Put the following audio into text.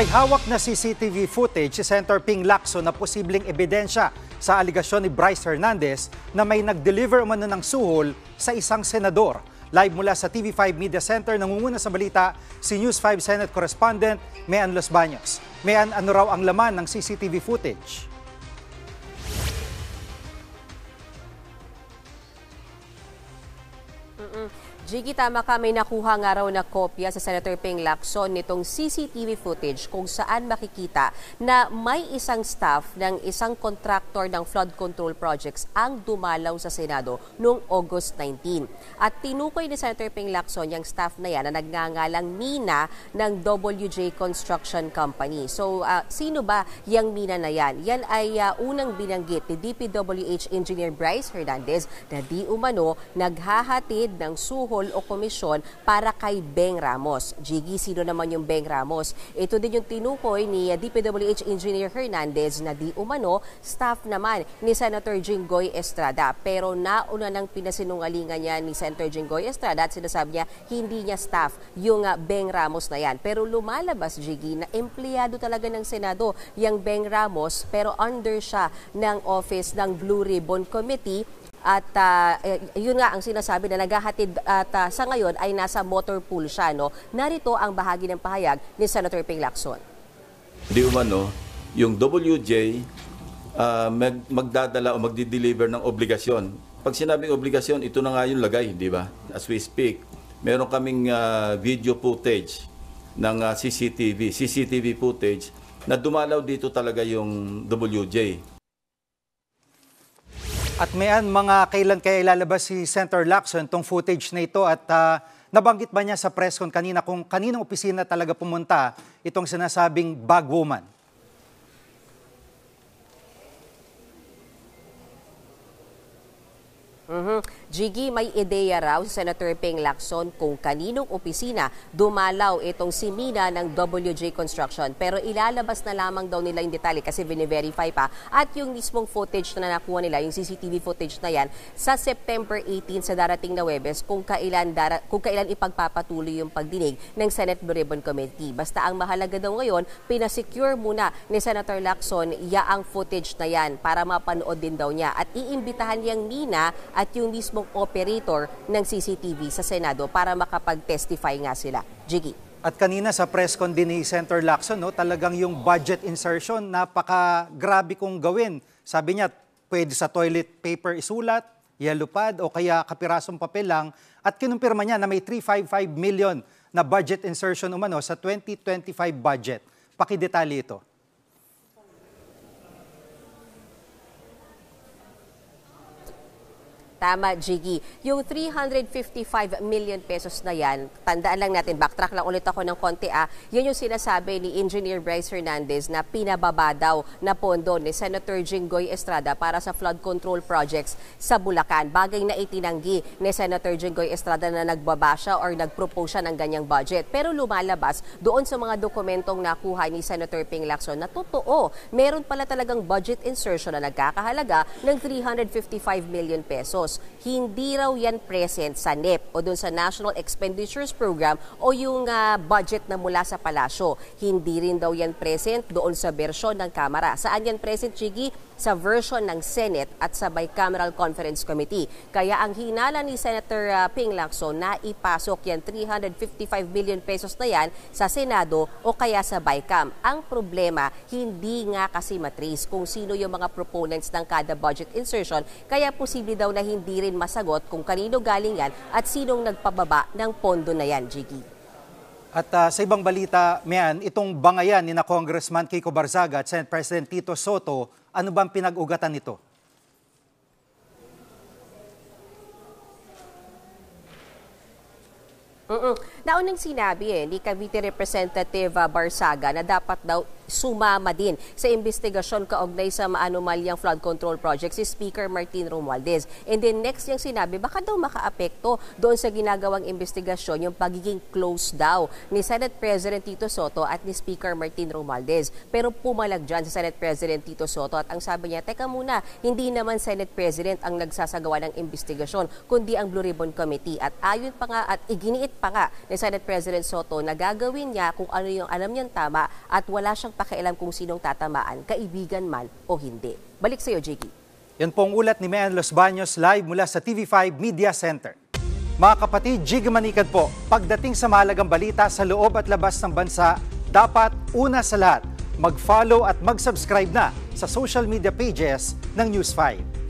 May hawak na CCTV footage si Senator Ping Lacson na posibleng ebidensya sa aligasyon ni Bryce Hernandez na may nag-deliver umano ng suhol sa isang senador. Live mula sa TV5 Media Center, nangunguna sa balita si News 5 Senate Correspondent Mean Los Baños. Mean, ano raw ang laman ng CCTV footage? Jiggy, tama ka, may nakuha nga raw na kopya sa Senator Ping Lacson nitong CCTV footage kung saan makikita na may isang staff ng isang contractor ng flood control projects ang dumalaw sa Senado noong August 19. At tinukoy ni Senator Ping Lacson yung staff na yan na nagngangalang Mina ng WJ Construction Company. So, sino ba yung Mina na yan? Yan ay unang binanggit ni DPWH Engineer Bryce Hernandez na di umano naghahatid ng suhol o komisyon para kay Beng Ramos. Jiggy, sino naman yung Beng Ramos? Ito din yung tinukoy ni DPWH Engineer Hernandez na di umano staff naman ni Senator Jinggoy Estrada. Pero nauna ng pinasinungalingan niya ni Senator Jinggoy Estrada at sinasabi niya hindi niya staff yung Beng Ramos na yan. Pero lumalabas, Jiggy, na empleyado talaga ng Senado yung Beng Ramos pero under siya ng office ng Blue Ribbon Committee. At yun nga ang sinasabi na naghahatid at sa ngayon ay nasa motor pool siya. No? Narito ang bahagi ng pahayag ni Senator Ping Lacson. Di umano, yung WJ magdadala o magdi-deliver ng obligasyon. Pag sinabing obligasyon, ito na nga yung lagay, di ba? As we speak, meron kaming video footage ng CCTV footage na dumalaw dito talaga yung WJ. At Mean, mga kailan kaya ilalabas si Senator Lacson itong footage na ito at nabanggit ba niya sa press con kanina kung kaninong opisina talaga pumunta itong sinasabing bag woman? Jiggy, may ideya raw si Senator Ping Lacson kung kaninong opisina dumalaw itong si Mina ng WJ Construction. Pero ilalabas na lamang daw nila yung detalye kasi bine-verify pa. At yung mismong footage na nakuha nila, yung CCTV footage na yan, sa September 18 sa darating na Webes kung kailan ipagpapatuloy yung pagdinig ng Senate Blue Ribbon Committee. Basta ang mahalaga daw ngayon, pinasecure muna ni Senator Lacson yaang footage na yan para mapanood din daw niya. At iimbitahan niyang Mina at yung mismong operator ng CCTV sa Senado para makapag-testify nga sila. Jiggy. At kanina sa press con din ni Senator Lacson, no, talagang yung budget insertion, napaka-grabe kong gawin. Sabi niya, pwede sa toilet paper isulat, yellow pad o kaya kapirasong papel lang. At kinumpirma niya na may 355 million na budget insertion umano sa 2025 budget. Pakidetalye ito. Tama, Jiggy. Yung 355 million pesos na yan, tandaan lang natin, backtrack lang ulit ako ng konti yun yung sinasabi ni Engineer Bryce Hernandez na pinababa daw na pondo ni Senator Jinggoy Estrada para sa flood control projects sa Bulacan. Bagay na itinanggi ni Senator Jinggoy Estrada na nagbaba siya or nagpropose siya ng ganyang budget. Pero lumalabas doon sa mga dokumentong nakuha ni Senator Ping Lacson na totoo, meron pala talagang budget insertion na nagkakahalaga ng 355 million pesos. Hindi raw yan present sa NEP o dun sa National Expenditures Program o yung budget na mula sa palasyo. Hindi rin daw yan present doon sa bersyon ng Kamara. Saan yan present, Jiggy? Sa version ng Senate at sa Bicameral Conference Committee. Kaya ang hinala ni Senator Ping Lacson na ipasok yan 355 billion pesos na yan sa Senado o kaya sa Bicam. Ang problema, hindi nga kasi matrace kung sino yung mga proponents ng kada budget insertion, kaya posible daw na hindi rin masagot kung kanino galing yan at sinong nagpababa ng pondo na yan, Jiggy. At sa ibang balita, Mean, itong bangayan ni na Congressman Kiko Barzaga at Senate President Tito Soto, ano bang pinag-ugatan nito? Naunang sinabi ni Cavite Representative Barzaga na dapat daw sumama din sa investigasyon kaugnay sa maanumalyang flood control project si Speaker Martin Romualdez. And then next yung sinabi, baka daw makaapekto doon sa ginagawang investigasyon yung pagiging close daw ni Senate President Tito Soto at ni Speaker Martin Romualdez. Pero pumalag dyan sa Senate President Tito Soto at ang sabi niya, teka muna, hindi naman Senate President ang nagsasagawa ng investigasyon, kundi ang Blue Ribbon Committee. At ayon pa nga at iginiit pa nga ni Senate President Soto na gagawin niya kung ano yung alam niyang tama at wala siyang pakialam kung sinong tatamaan, kaibigan man o hindi. Balik sa iyo, Jiggy. Yan po ang ulat ni Mayan Los Baños live mula sa TV5 Media Center. Mga kapatid, Jiggy Manikad po, pagdating sa mahalagang balita sa loob at labas ng bansa, dapat una sa lahat, mag-follow at mag-subscribe na sa social media pages ng News 5.